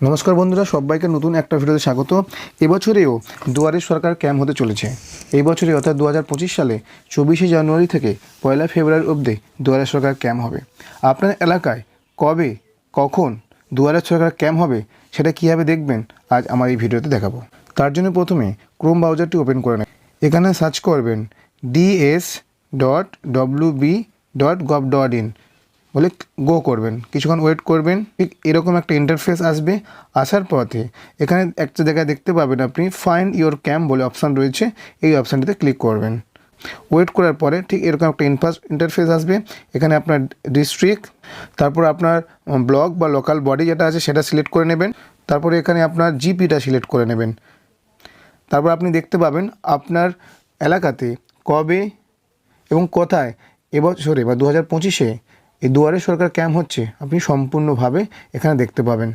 নমস্কার বন্ধুরা, সবাইকে নতুন একটা ভিডিওতে স্বাগত। এবছরেও দুয়ারে সরকার ক্যাম্প হতে চলেছে। এই বছরে অর্থাৎ 2025 সালে 24শে জানুয়ারি থেকে 1 ফেব্রুয়ারি অবধি দুয়ারে সরকার ক্যাম্প হবে। আপনার এলাকায় কবে কখন দুয়ারে সরকার ক্যাম্প হবে সেটা কীভাবে দেখবেন আজ আমার এই ভিডিওতে দেখাবো। তার জন্য প্রথমে ক্রোম ব্রাউজারটি ওপেন করে নেন। এখানে সার্চ করবেন ds.wb.gov.in বলে গো করবেন। কিছুক্ষণ ওয়েট করবেন, ঠিক এরকম একটা ইন্টারফেস আসবে। আসার পথে এখানে একটা জায়গায় দেখতে পাবেন আপনি ফাইন্ড ইওর ক্যাম্প বলে অপশান রয়েছে, এই অপশানটিতে ক্লিক করবেন। ওয়েট করার পরে ঠিক এরকম একটা ইন্টারফেস আসবে। এখানে আপনার ডিস্ট্রিক্ট, তারপর আপনার ব্লক বা লোকাল বডি যেটা আছে সেটা সিলেক্ট করে নেবেন। তারপরে এখানে আপনার জিপিটা সিলেক্ট করে নেবেন। তারপর আপনি দেখতে পাবেন আপনার এলাকাতে কবে এবং কোথায় এবছরে বা 2025-এ এই দুয়ারে সরকার ক্যাম্প হচ্ছে, আপনি সম্পূর্ণভাবে এখানে দেখতে পাবেন।